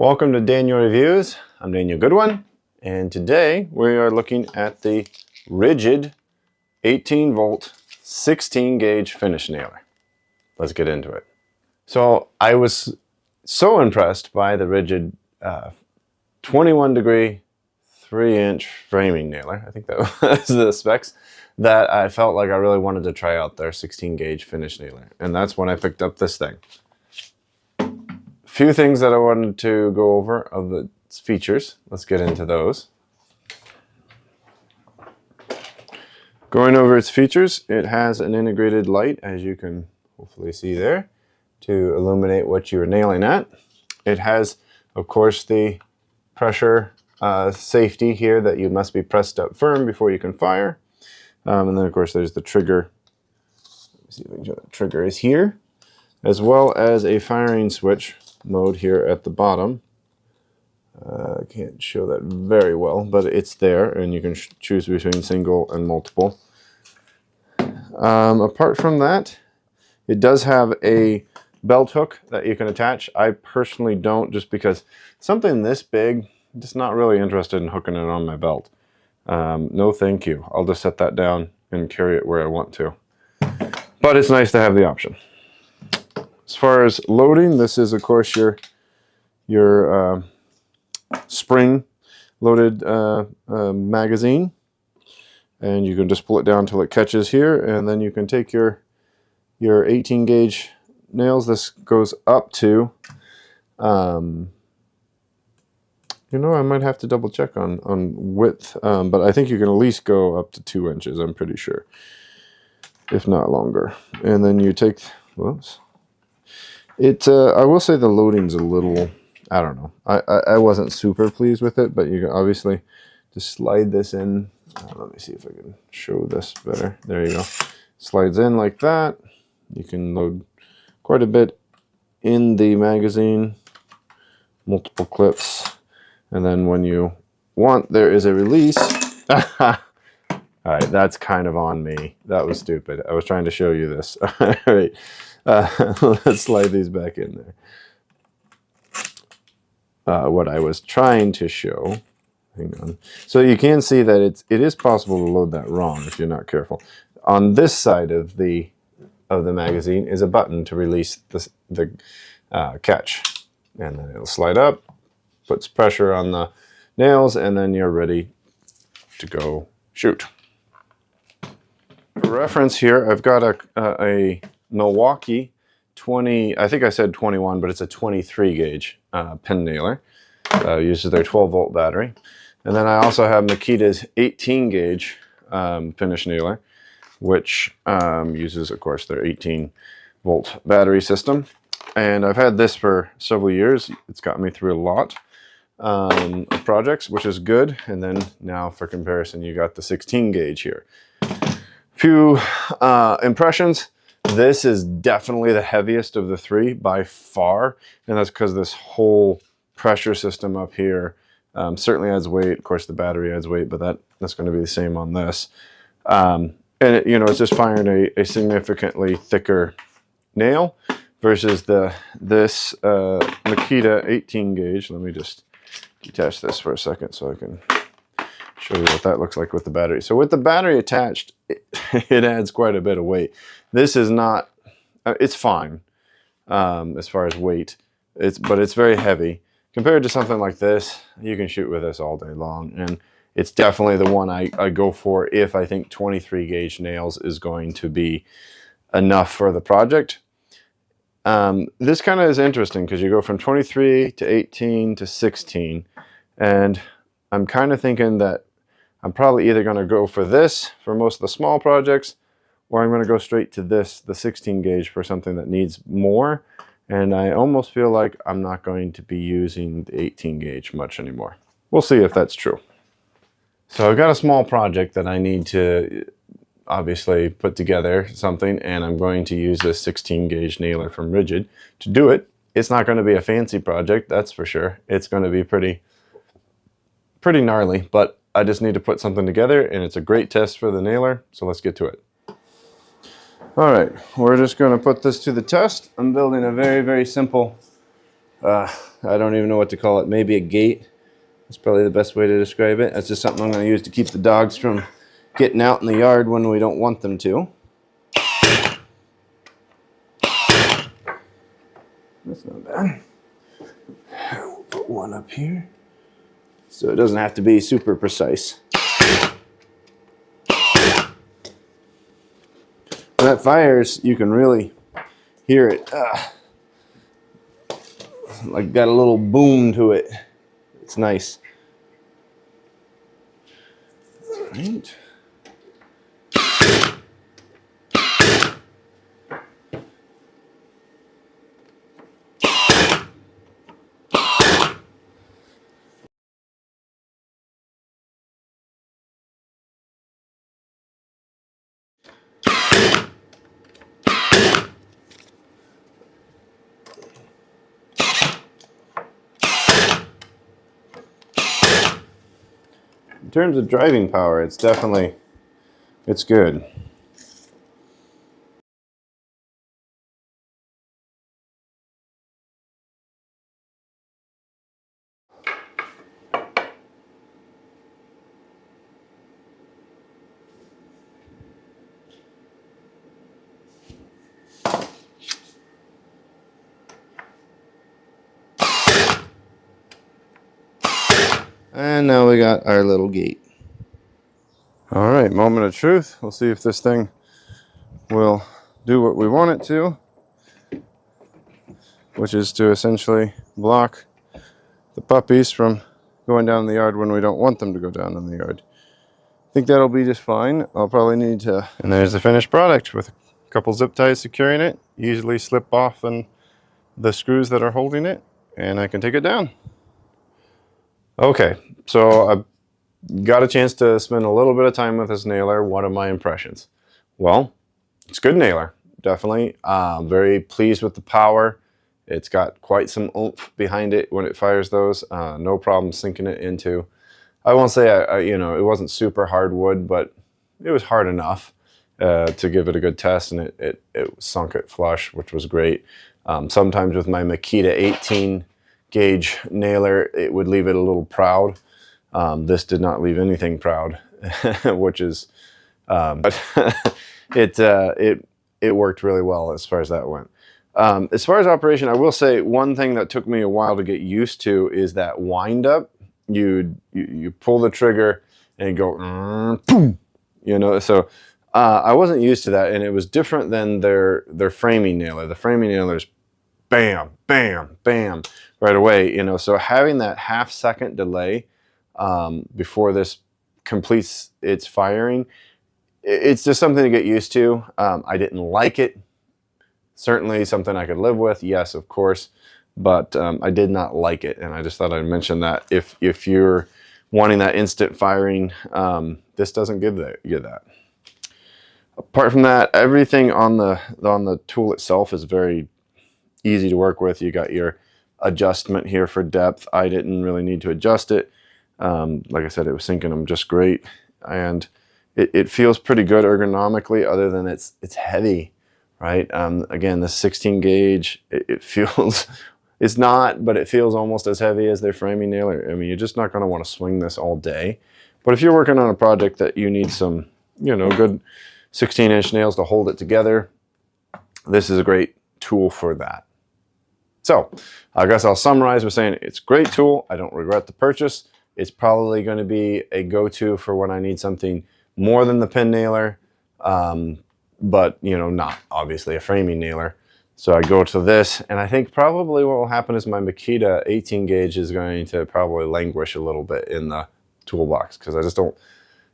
Welcome to Daniel Reviews. I'm Daniel Goodwin, and today we are looking at the Ridgid 18 volt 16 gauge finish nailer. Let's get into it. So I was so impressed by the Ridgid 21 degree 3-inch framing nailer, I think that was the specs, that I felt like I really wanted to try out their 16 gauge finish nailer, and that's when I picked up this thing. Few things that I wanted to go over of its features. Let's get into those. Going over its features, it has an integrated light, as you can hopefully see there, to illuminate what you're nailing at. It has, of course, the pressure safety here that you must be pressed up firm before you can fire. And then, of course, there's the trigger. Let me see if I can show the trigger is here, as well as a firing switch mode here at the bottom. I can't show that very well, but it's there, and you can choose between single and multiple. Apart from that, it does have a belt hook that you can attach. I personally don't, just because something this big, I'm just not really interested in hooking it on my belt. No thank you. I'll just set that down and carry it where I want to. But it's nice to have the option. As far as loading, this is, of course, your spring loaded magazine, and you can just pull it down until it catches here, and then you can take your 18 gauge nails. This goes up to, you know, I might have to double check on width, but I think you can at least go up to 2 inches, I'm pretty sure, if not longer. And then you take, whoops. I will say the loading's a little, I don't know. I wasn't super pleased with it, but you can obviously just slide this in. Let me see if I can show this better. There you go. Slides in like that. You can load quite a bit in the magazine, multiple clips, and then when you want, there is a release. All right, that's kind of on me. That was stupid. I was trying to show you this. All right. Let's slide these back in there. What I was trying to show, hang on. So you can see that it is possible to load that wrong if you're not careful. On this side of the magazine is a button to release the catch, and then it'll slide up, puts pressure on the nails, and then you're ready to go shoot. For reference here, I've got a Milwaukee 20, I think I said 21, but it's a 23 gauge pen nailer. Uses their 12 volt battery. And then I also have Makita's 18 gauge finish nailer, which uses, of course, their 18 volt battery system. And I've had this for several years. It's got me through a lot of projects, which is good. And then now for comparison, you got the 16 gauge here. Few impressions. This is definitely the heaviest of the three by far, and that's because this whole pressure system up here certainly adds weight. Of course, the battery adds weight, but that's going to be the same on this. And you know, it's just firing a significantly thicker nail versus this Makita 18 gauge. Let me just detach this for a second so I can show you what that looks like with the battery. So with the battery attached, it adds quite a bit of weight. This is not, it's fine as far as weight, but it's very heavy. Compared to something like this, you can shoot with this all day long, and it's definitely the one I go for if I think 23 gauge nails is going to be enough for the project. This kind of is interesting because you go from 23 to 18 to 16, and I'm kind of thinking that I'm probably either going to go for this for most of the small projects, or I'm going to go straight to this, the 16 gauge, for something that needs more. And I almost feel like I'm not going to be using the 18 gauge much anymore. We'll see if that's true. So I've got a small project that I need to obviously put together something, and I'm going to use this 16 gauge nailer from Ridgid to do it. It's not going to be a fancy project, that's for sure. It's going to be pretty gnarly, but I just need to put something together, and it's a great test for the nailer, so let's get to it. All right, we're just going to put this to the test. I'm building a very, very simple I don't even know what to call it. Maybe a gate. That's probably the best way to describe it. That's just something I'm going to use to keep the dogs from getting out in the yard when we don't want them to. That's not bad. We'll put one up here so it doesn't have to be super precise. When that fires, you can really hear it. Like got a little boom to it. It's nice. All right. In terms of driving power, it's definitely, it's good. And now we got our little gate. All right, moment of truth. We'll see if this thing will do what we want it to, which is to essentially block the puppies from going down in the yard when we don't want them to go down in the yard. I think that'll be just fine. I'll probably need to... And there's the finished product with a couple zip ties securing it. Easily slip off and the screws that are holding it, and I can take it down. Okay, so I've got a chance to spend a little bit of time with this nailer. What are my impressions? Well, it's a good nailer, definitely. Very pleased with the power. It's got quite some oomph behind it when it fires those. No problem sinking it into. I won't say you know, it wasn't super hard wood, but it was hard enough to give it a good test, and it sunk it flush, which was great. Sometimes with my Makita 18 gauge nailer, it would leave it a little proud. This did not leave anything proud, which is, but it worked really well as far as that went. As far as operation, I will say one thing that took me a while to get used to is that wind up. You pull the trigger and you go, boom, you know. So I wasn't used to that, and it was different than their framing nailer. The framing nailer's bam, bam, bam, right away, you know. So having that half-second delay before this completes its firing, it's just something to get used to. I didn't like it. Certainly something I could live with, yes, of course, but I did not like it, and I just thought I'd mention that. If you're wanting that instant firing, this doesn't give that. Apart from that, everything on the tool itself is very easy to work with. You got your adjustment here for depth. I didn't really need to adjust it. Like I said, it was sinking them just great, and it feels pretty good ergonomically, other than it's heavy, right? Again, the 16 gauge, it feels, it's not, but it feels almost as heavy as their framing nailer. I mean, you're just not going to want to swing this all day. But if you're working on a project that you need some, you know, good 16-inch nails to hold it together, this is a great tool for that. So I guess I'll summarize by saying it's a great tool. I don't regret the purchase. It's probably going to be a go-to for when I need something more than the pin nailer, but you know, not obviously a framing nailer. So I go to this, and I think probably what will happen is my Makita 18 gauge is going to probably languish a little bit in the toolbox, because I just don't.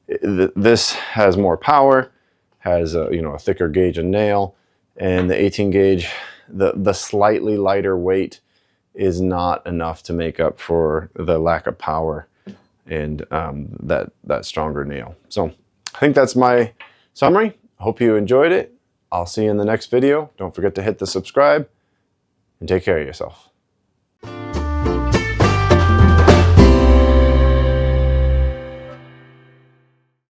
This has more power, has a, you know, a thicker gauge and nail, and the 18 gauge, the slightly lighter weight is not enough to make up for the lack of power and that stronger nail. So I think that's my summary. Hope you enjoyed it. I'll see you in the next video. Don't forget to hit the subscribe, and take care of yourself.